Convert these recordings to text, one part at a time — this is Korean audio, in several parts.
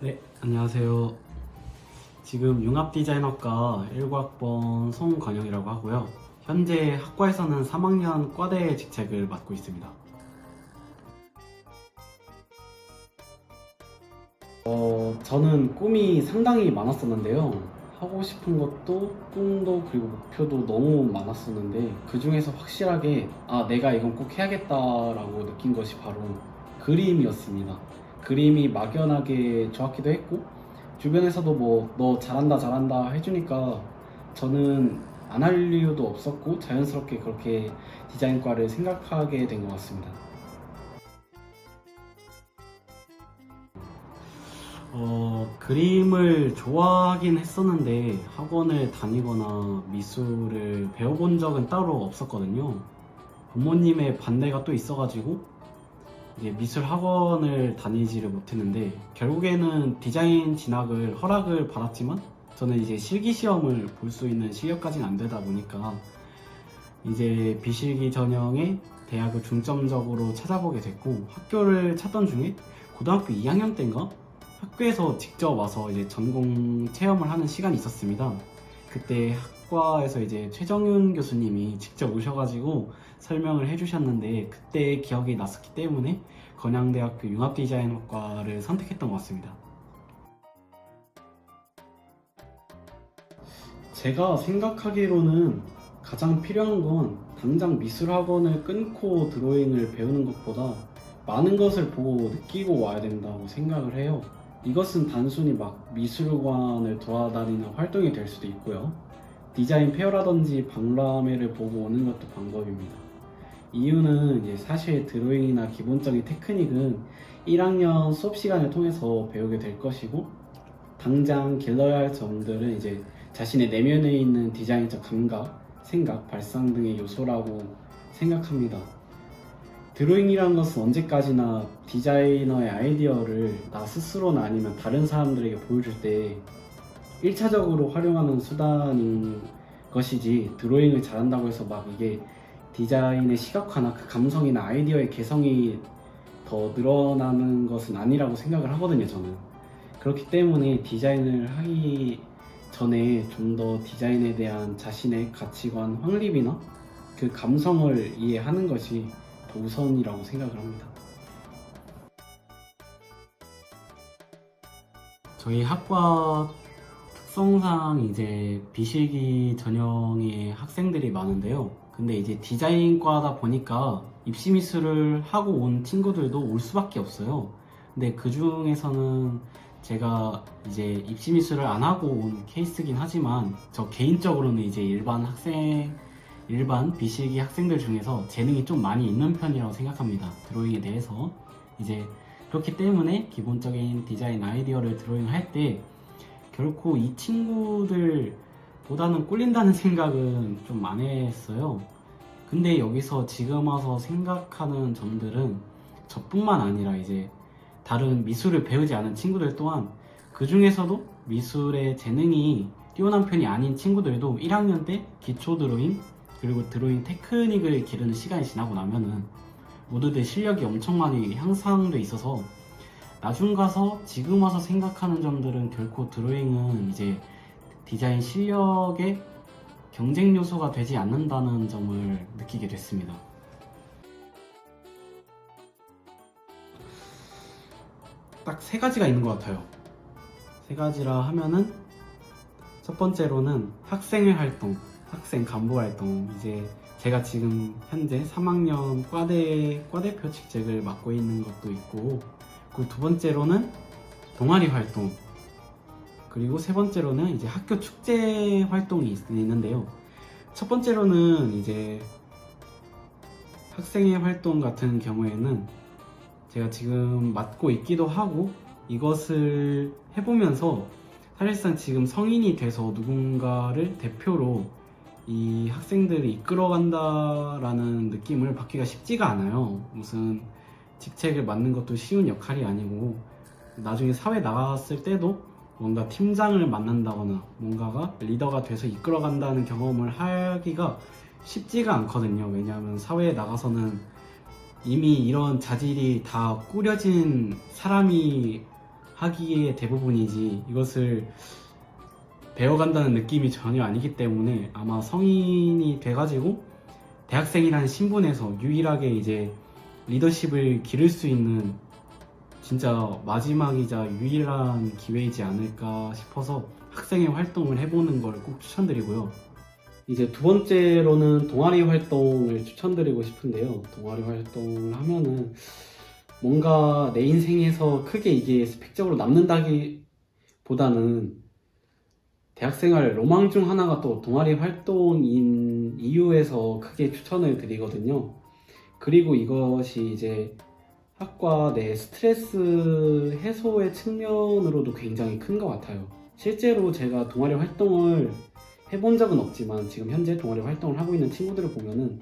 네, 안녕하세요. 지금 융합디자인학과 19학번 송건영이라고 하고요. 현재 학과에서는 3학년 과대 직책을 맡고 있습니다. 저는 꿈이 상당히 많았었는데요. 하고 싶은 것도 꿈도 그리고 목표도 너무 많았었는데 그 중에서 확실하게 내가 이건 꼭 해야겠다라고 느낀 것이 바로 그림이었습니다. 그림이 막연하게 좋았기도 했고 주변에서도 뭐 너 잘한다 잘한다 해주니까 저는 안 할 이유도 없었고 자연스럽게 그렇게 디자인과를 생각하게 된 것 같습니다. 그림을 좋아하긴 했었는데 학원을 다니거나 미술을 배워본 적은 따로 없었거든요. 부모님의 반대가 또 있어가지고 이제 미술 학원을 다니지를 못했는데 결국에는 디자인 진학을 허락을 받았지만 저는 이제 실기 시험을 볼 수 있는 실력까지는 안 되다 보니까 이제 비실기 전형의 대학을 중점적으로 찾아보게 됐고 학교를 찾던 중에 고등학교 2학년 때인가 학교에서 직접 와서 이제 전공 체험을 하는 시간이 있었습니다. 그때 학과에서 이제 최정윤 교수님이 직접 오셔가지고 설명을 해주셨는데 그때 기억이 났었기 때문에 건양대학교 융합디자인학과를 선택했던 것 같습니다. 제가 생각하기로는 가장 필요한 건 당장 미술학원을 끊고 드로잉을 배우는 것보다 많은 것을 보고 느끼고 와야 된다고 생각을 해요. 이것은 단순히 막 미술관을 돌아다니는 활동이 될 수도 있고요. 디자인 페어라든지 박람회를 보고 오는 것도 방법입니다. 이유는 이제 사실 드로잉이나 기본적인 테크닉은 1학년 수업 시간을 통해서 배우게 될 것이고 당장 길러야 할 점들은 이제 자신의 내면에 있는 디자인적 감각, 생각, 발상 등의 요소라고 생각합니다. 드로잉이라는 것은 언제까지나 디자이너의 아이디어를 나 스스로나 아니면 다른 사람들에게 보여줄 때 1차적으로 활용하는 수단인 것이지 드로잉을 잘한다고 해서 막 이게 디자인의 시각화나 그 감성이나 아이디어의 개성이 더 늘어나는 것은 아니라고 생각을 하거든요, 저는. 그렇기 때문에 디자인을 하기 전에 좀 더 디자인에 대한 자신의 가치관 확립이나 그 감성을 이해하는 것이 더 우선이라고 생각을 합니다. 저희 학과 특성상 이제 비실기 전형의 학생들이 많은데요. 근데 이제 디자인과다 보니까 입시 미술을 하고 온 친구들도 올 수밖에 없어요. 근데 그 중에서는 제가 이제 입시 미술을 안 하고 온 케이스긴 하지만 저 개인적으로는 이제 일반 비실기 학생들 중에서 재능이 좀 많이 있는 편이라고 생각합니다. 드로잉에 대해서. 이제 그렇기 때문에 기본적인 디자인 아이디어를 드로잉할 때 결코 이 친구들보다는 꿀린다는 생각은 좀 안 했어요. 근데 여기서 지금 와서 생각하는 점들은 저뿐만 아니라 이제 다른 미술을 배우지 않은 친구들 또한 그 중에서도 미술의 재능이 뛰어난 편이 아닌 친구들도 1학년 때 기초 드로잉 그리고 드로잉 테크닉을 기르는 시간이 지나고 나면은 모두들 실력이 엄청 많이 향상돼 있어서 나중 가서 지금 와서 생각하는 점들은 결코 드로잉은 이제 디자인 실력의 경쟁 요소가 되지 않는다는 점을 느끼게 됐습니다. 딱 세 가지가 있는 것 같아요. 세 가지라 하면은 첫 번째로는 학생회 활동, 학생 간부 활동. 이제 제가 지금 현재 3학년 과대표 직책을 맡고 있는 것도 있고, 그리고 두 번째로는 동아리 활동, 그리고 세 번째로는 이제 학교 축제 활동이 있는데요. 첫 번째로는 이제 학생회 활동 같은 경우에는 제가 지금 맡고 있기도 하고 이것을 해보면서 사실상 지금 성인이 돼서 누군가를 대표로 이 학생들을 이끌어간다라는 느낌을 받기가 쉽지가 않아요. 무슨 직책을 맡는 것도 쉬운 역할이 아니고 나중에 사회 나갔을 때도 뭔가 팀장을 맡는다거나 뭔가가 리더가 돼서 이끌어간다는 경험을 하기가 쉽지가 않거든요. 왜냐하면 사회에 나가서는 이미 이런 자질이 다 꾸려진 사람이 하기에 대부분이지 이것을 배워간다는 느낌이 전혀 아니기 때문에 아마 성인이 돼가지고 대학생이라는 신분에서 유일하게 이제 리더십을 기를 수 있는 진짜 마지막이자 유일한 기회이지 않을까 싶어서 학생회 활동을 해보는 걸 꼭 추천드리고요. 이제 두 번째로는 동아리 활동을 추천드리고 싶은데요. 동아리 활동을 하면은 뭔가 내 인생에서 크게 이게 스펙적으로 남는다기보다는 대학생활 로망 중 하나가 또 동아리 활동인 이유에서 크게 추천을 드리거든요. 그리고 이것이 이제 학과 내 스트레스 해소의 측면으로도 굉장히 큰 것 같아요. 실제로 제가 동아리 활동을 해본 적은 없지만 지금 현재 동아리 활동을 하고 있는 친구들을 보면은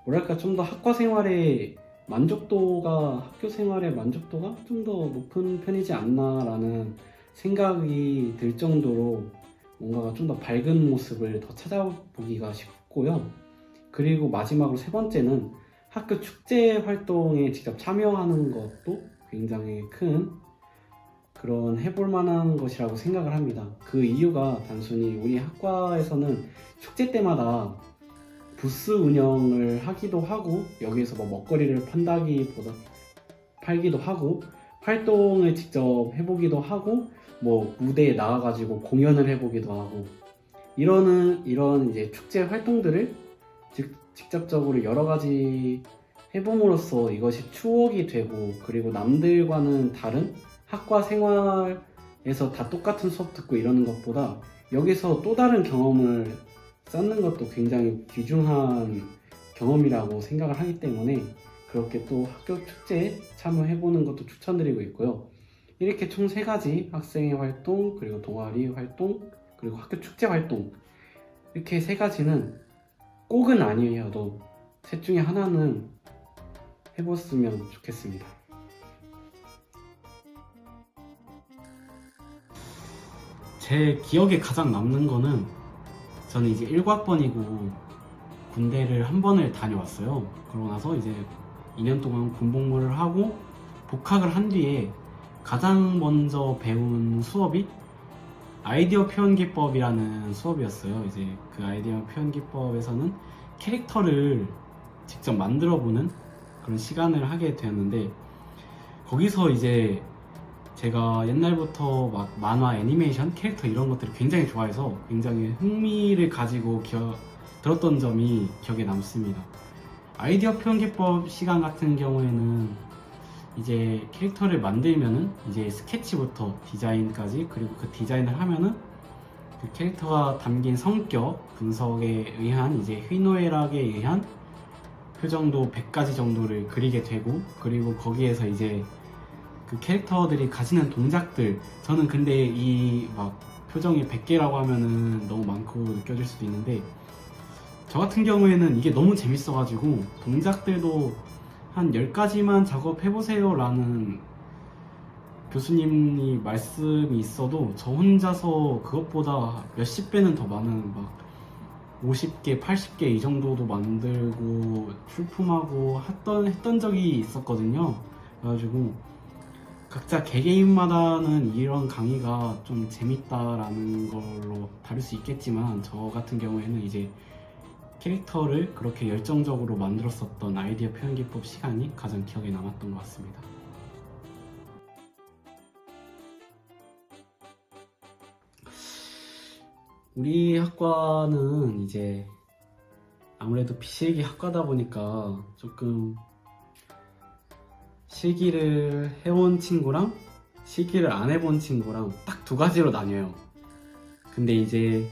뭐랄까 좀 더 학과 생활의 만족도가 학교 생활의 만족도가 좀 더 높은 편이지 않나라는 생각이 들 정도로 뭔가가 좀 더 밝은 모습을 더 찾아보기가 쉽고요. 그리고 마지막으로 세 번째는 학교 축제 활동에 직접 참여하는 것도 굉장히 큰 그런 해볼 만한 것이라고 생각을 합니다. 그 이유가 단순히 우리 학과에서는 축제 때마다 부스 운영을 하기도 하고 여기에서 뭐 먹거리를 팔기도 하고 활동을 직접 해보기도 하고 뭐 무대에 나와가지고 공연을 해보기도 하고 이런 이제 축제 활동들을 직접적으로 여러 가지 해봄으로써 이것이 추억이 되고 그리고 남들과는 다른 학과 생활에서 다 똑같은 수업 듣고 이러는 것보다 여기서 또 다른 경험을 쌓는 것도 굉장히 귀중한 경험이라고 생각을 하기 때문에 그렇게 또 학교 축제에 참여해보는 것도 추천드리고 있고요. 이렇게 총 3가지 학생회 활동, 그리고 동아리 활동, 그리고 학교 축제 활동 이렇게 3가지는 꼭은 아니어도 셋 중에 하나는 해봤으면 좋겠습니다. 제 기억에 가장 남는 거는 저는 이제 1학번이고 군대를 한 번을 다녀왔어요. 그러고 나서 이제 2년 동안 군복무를 하고 복학을 한 뒤에 가장 먼저 배운 수업이 아이디어 표현 기법이라는 수업이었어요. 이제 그 아이디어 표현 기법에서는 캐릭터를 직접 만들어 보는 그런 시간을 하게 되었는데 거기서 이제 제가 옛날부터 막 만화, 애니메이션, 캐릭터 이런 것들을 굉장히 좋아해서 굉장히 흥미를 가지고 들었던 점이 기억에 남습니다. 아이디어 표현 기법 시간 같은 경우에는 이제 캐릭터를 만들면은 이제 스케치부터 디자인까지 그리고 그 디자인을 하면은 그 캐릭터가 담긴 성격 분석에 의한 이제 희노애락에 의한 표정도 100가지 정도를 그리게 되고 그리고 거기에서 이제 그 캐릭터들이 가지는 동작들 저는 근데 이 막 표정이 100개라고 하면은 너무 많고 느껴질 수도 있는데 저 같은 경우에는 이게 너무 재밌어가지고 동작들도 한 10가지만 작업해보세요 라는 교수님이 말씀이 있어도 저 혼자서 그것보다 몇십 배는 더 많은 막 50개, 80개 이 정도도 만들고 출품하고 했던 적이 있었거든요. 그래가지고 각자 개개인마다는 이런 강의가 좀 재밌다라는 걸로 다를 수 있겠지만 저 같은 경우에는 이제 캐릭터를 그렇게 열정적으로 만들었었던 아이디어 표현 기법 시간이 가장 기억에 남았던 것 같습니다. 우리 학과는 이제 아무래도 비실기 학과다 보니까 조금 실기를 해온 친구랑 실기를 안 해본 친구랑 딱 2가지로 나뉘어요. 근데 이제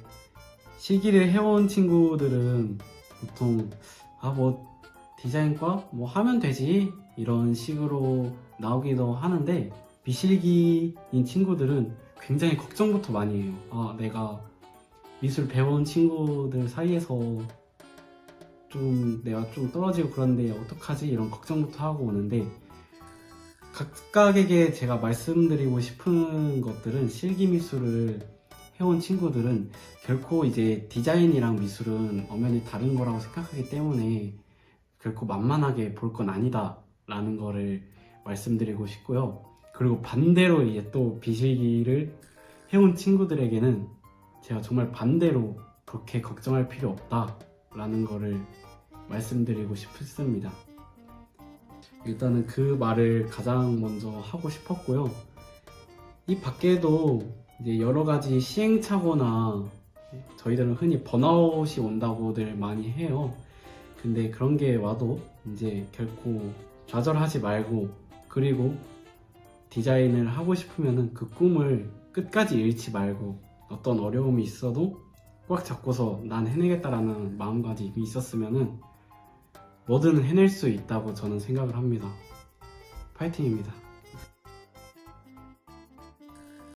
실기를 해온 친구들은 보통 뭐 디자인과 뭐 하면 되지 이런 식으로 나오기도 하는데 비실기인 친구들은 굉장히 걱정부터 많이 해요. 내가 미술 배운 친구들 사이에서 내가 좀 떨어지고 그런데 어떡하지 이런 걱정부터 하고 오는데 각각에게 제가 말씀드리고 싶은 것들은 실기 미술을 해온 친구들은 결코 이제 디자인이랑 미술은 엄연히 다른 거라고 생각하기 때문에 결코 만만하게 볼 건 아니다 라는 거를 말씀드리고 싶고요. 그리고 반대로 이제 또 비실기를 해온 친구들에게는 제가 정말 반대로 그렇게 걱정할 필요 없다 라는 거를 말씀드리고 싶습니다. 일단은 그 말을 가장 먼저 하고 싶었고요. 이 밖에도 이제 여러 가지 시행착오나 저희들은 흔히 번아웃이 온다고들 많이 해요. 근데 그런 게 와도 이제 결코 좌절하지 말고, 그리고 디자인을 하고 싶으면은 그 꿈을 끝까지 잃지 말고, 어떤 어려움이 있어도 꽉 잡고서 난 해내겠다라는 마음가짐이 있었으면은 뭐든 해낼 수 있다고 저는 생각을 합니다. 파이팅입니다.